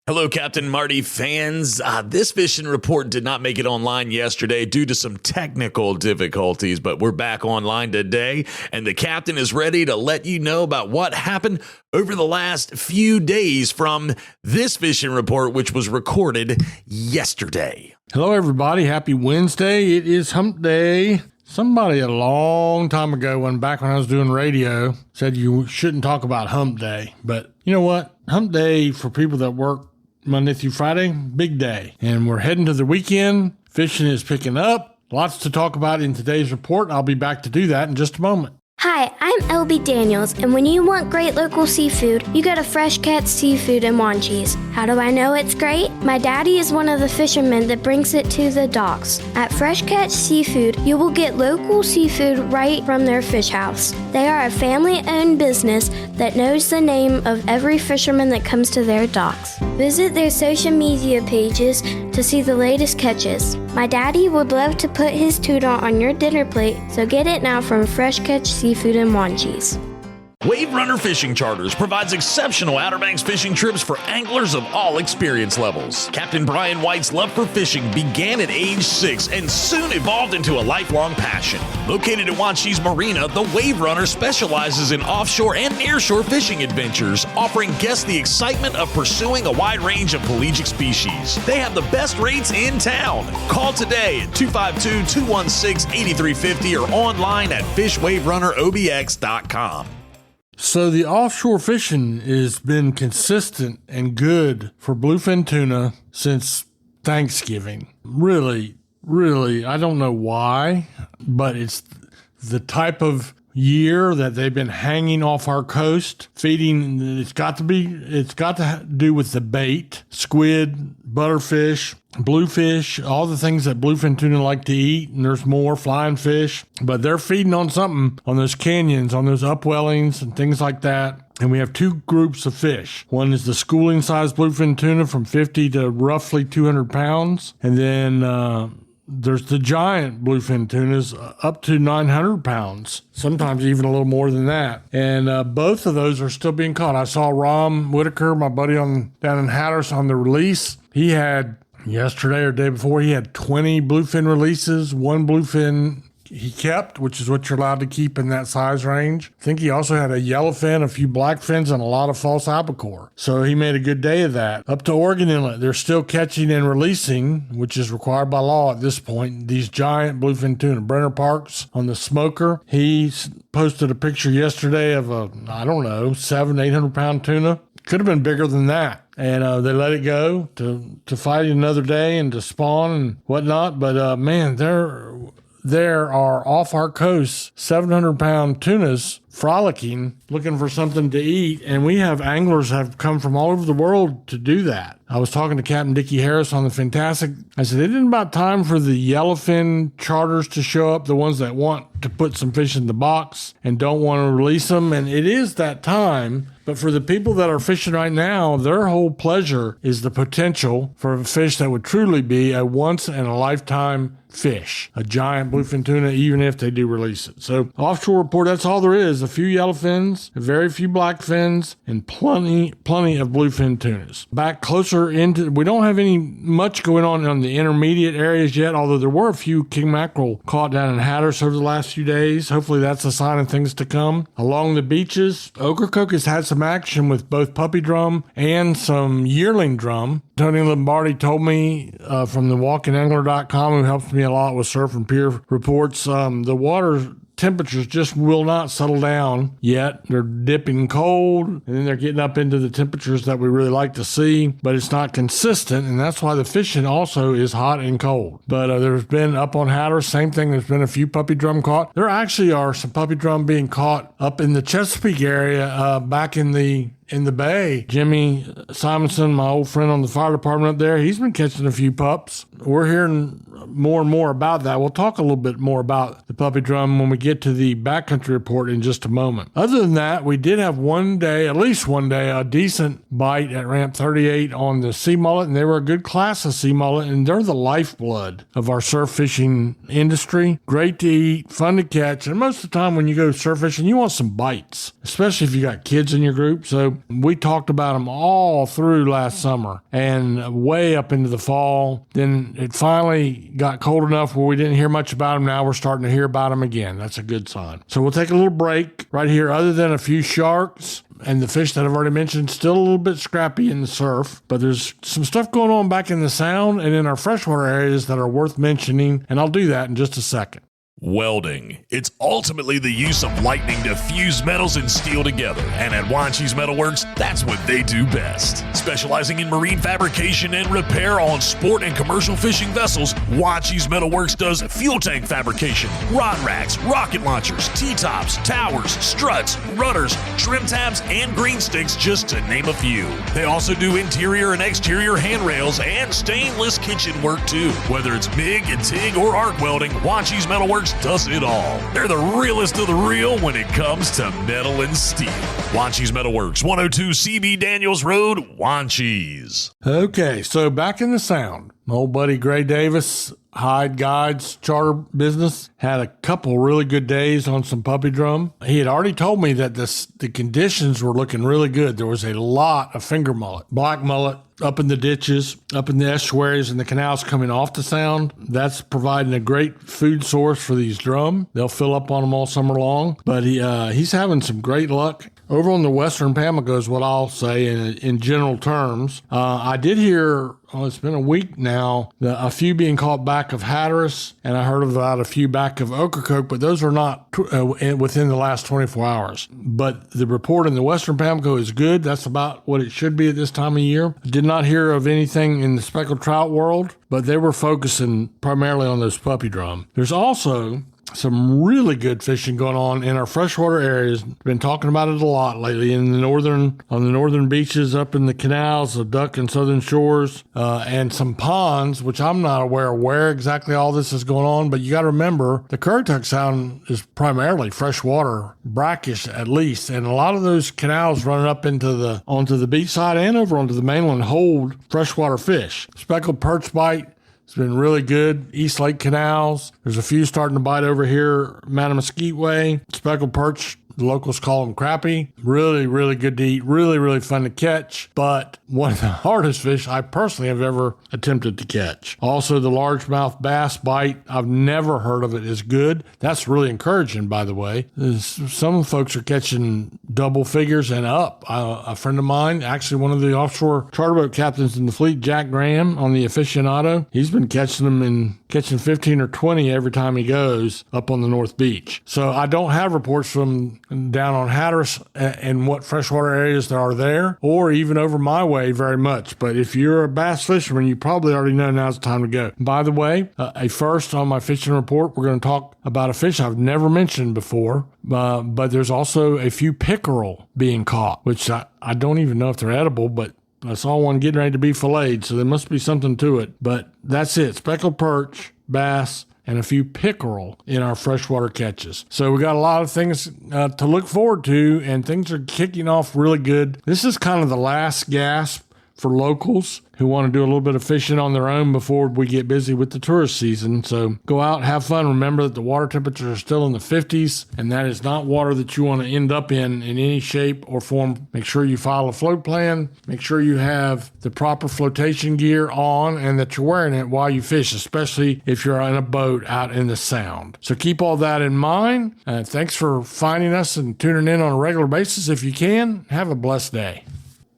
Hello, Captain Marty fans. This fishing report did not make it online yesterday due to some technical difficulties, but we're back online today, and the captain is ready to let you know about what happened over the last few days from this fishing report, which was recorded yesterday. Hello, everybody. Happy Wednesday. It is hump day. Somebody a long time ago, back when I was doing radio, said you shouldn't talk about hump day. But you know what? Hump day for people that work Monday through Friday, big day. And we're heading to the weekend. Fishing is picking up. Lots to talk about in today's report. I'll be back to do that in just a moment. Hi, I'm LB Daniels, and when you want great local seafood, you go to Fresh Catch Seafood in Wanchese. How do I know it's great? My daddy is one of the fishermen that brings it to the docks. At Fresh Catch Seafood, you will get local seafood right from their fish house. They are a family-owned business that knows the name of every fisherman that comes to their docks. Visit their social media pages to see the latest catches. My daddy would love to put his tuna on your dinner plate, so get it now from Fresh Catch Seafood in Wanchese. Wave Runner Fishing Charters provides exceptional Outer Banks fishing trips for anglers of all experience levels. Captain Brian White's love for fishing began at age 6 and soon evolved into a lifelong passion. Located at Wanchese Marina, the Wave Runner specializes in offshore and nearshore fishing adventures, offering guests the excitement of pursuing a wide range of pelagic species. They have the best rates in town. Call today at 252-216-8350 or online at fishwaverunnerobx.com. So the offshore fishing has been consistent and good for bluefin tuna since Thanksgiving. Really, I don't know why, but it's the type of year that they've been hanging off our coast, feeding. It's got to do with the bait, squid, butterfish, bluefish, all the things that bluefin tuna like to eat, and there's more, flying fish, but they're feeding on something on those canyons, on those upwellings and things like that. And we have two groups of fish. One is the schooling size bluefin tuna from 50 to roughly 200 pounds. And then there's the giant bluefin tunas up to 900 pounds, sometimes even a little more than that. And both of those are still being caught. I saw Rom Whitaker, my buddy down in Hatteras, on the release. He had yesterday or day before, he had 20 bluefin releases, one bluefin he kept, which is what you're allowed to keep in that size range. I think he also had a yellowfin, a few blackfins, and a lot of false albacore. So he made a good day of that. Up to Oregon Inlet, they're still catching and releasing, which is required by law at this point, these giant bluefin tuna. Brenner Parks on the smoker, he posted a picture yesterday of a, 700-800 pound tuna. Could have been bigger than that. And they let it go to fight another day and to spawn and whatnot. But man, there are off our coast 700-pound tunas frolicking, looking for something to eat, and we have anglers have come from all over the world to do that. I was talking to Captain Dickie Harris on the Fantastic. I said, isn't it about time for the yellowfin charters to show up, the ones that want to put some fish in the box and don't want to release them? And it is that time. But for the people that are fishing right now, their whole pleasure is the potential for a fish that would truly be a once-in-a-lifetime fish, a giant bluefin tuna, even if they do release it. So offshore report, that's all there is. A few yellowfins, very few blackfins, and plenty of bluefin tunas. Back closer into, we don't have much going on the intermediate areas yet, although there were a few king mackerel caught down in Hatteras over the last few days. Hopefully that's a sign of things to come. Along the beaches, Ocracoke has had some action with both puppy drum and some yearling drum. Tony Lombardi told me from the walkingangler.com, who helps me a lot with surf and pier reports, the water temperatures just will not settle down yet. They're dipping cold, and then they're getting up into the temperatures that we really like to see, but it's not consistent, and that's why the fishing also is hot and cold. But there's been up on Hatteras, same thing. There's been a few puppy drum caught. There actually are some puppy drum being caught up in the Chesapeake area, back in the bay. Jimmy Simonson, my old friend on the fire department up there, he's been catching a few pups. We're hearing more and more about that. We'll talk a little bit more about the puppy drum when we get to the backcountry report in just a moment. Other than that, we did have at least one day, a decent bite at Ramp 38 on the sea mullet, and they were a good class of sea mullet, and they're the lifeblood of our surf fishing industry. Great to eat, fun to catch, and most of the time when you go surf fishing, you want some bites, especially if you got kids in your group. So we talked about them all through last summer and way up into the fall. Then it finally got cold enough where we didn't hear much about them. Now we're starting to hear about them again. That's a good sign. So we'll take a little break right here. Other than a few sharks and the fish that I've already mentioned, still a little bit scrappy in the surf, but there's some stuff going on back in the sound and in our freshwater areas that are worth mentioning, and I'll do that in just a second. Welding. It's ultimately the use of lightning to fuse metals and steel together. And at Wanchi's Metalworks, that's what they do best. Specializing in marine fabrication and repair on sport and commercial fishing vessels, Wanchi's Metalworks does fuel tank fabrication, rod racks, rocket launchers, T-tops, towers, struts, rudders, trim tabs, and green sticks, just to name a few. They also do interior and exterior handrails and stainless kitchen work too. Whether it's MIG and TIG or arc welding, Wanchi's Metalworks does it all. They're the realest of the real when it comes to metal and steel. Wanchi's Metalworks, 102 CB Daniels Road, Wanchi's. Okay, so back in the sound. My old buddy Gray Davis, Hyde Guides Charter Business, had a couple really good days on some puppy drum. He had already told me that the conditions were looking really good. There was a lot of finger mullet, black mullet, up in the ditches, up in the estuaries and the canals coming off the sound. That's providing a great food source for these drum. They'll fill up on them all summer long. But he's having some great luck. Over on the western Pamlico is what I'll say in general terms. I did hear, it's been a week now, a few being caught back of Hatteras, and I heard about a few back of Ocracoke, but those are not within the last 24 hours. But the report in the western Pamlico is good. That's about what it should be at this time of year. I did not hear of anything in the speckled trout world, but they were focusing primarily on those puppy drum. There's also some really good fishing going on in our freshwater areas. Been talking about it a lot lately on the northern beaches, up in the canals, the Duck and Southern Shores, and some ponds, which I'm not aware of where exactly all this is going on. But you got to remember, the Currituck Sound is primarily freshwater, brackish at least, and a lot of those canals running up onto the beach side and over onto the mainland hold freshwater fish. Speckled perch bite. It's been really good. East Lake canals. There's a few starting to bite over here, Matamesquite Way. Speckled perch, the locals call them crappie. Really, really good to eat. Really, really fun to catch. But one of the hardest fish I personally have ever attempted to catch. Also, the largemouth bass bite. I've never heard of it as good. That's really encouraging, by the way. Some folks are catching double figures and up. A friend of mine, actually one of the offshore charter boat captains in the fleet, Jack Graham, on the Aficionado, he's been catching them in 15 or 20 every time he goes up on the North Beach. So I don't have reports from down on Hatteras and what freshwater areas there are there, or even over my way very much. But if you're a bass fisherman, you probably already know now's the time to go. By the way, a first on my fishing report, we're going to talk about a fish I've never mentioned before, but there's also a few pickerel being caught, which I don't even know if they're edible, but I saw one getting ready to be filleted, so there must be something to it. But that's it. Speckled perch, bass, and a few pickerel in our freshwater catches. So we got a lot of things to look forward to, and things are kicking off really good. This is kind of the last gasp for locals who want to do a little bit of fishing on their own before we get busy with the tourist season. So go out, have fun. Remember that the water temperatures are still in the 50s, and that is not water that you want to end up in any shape or form. Make sure you file a float plan. Make sure you have the proper flotation gear on and that you're wearing it while you fish, especially if you're on a boat out in the Sound. So keep all that in mind. Thanks for finding us and tuning in on a regular basis. If you can, have a blessed day.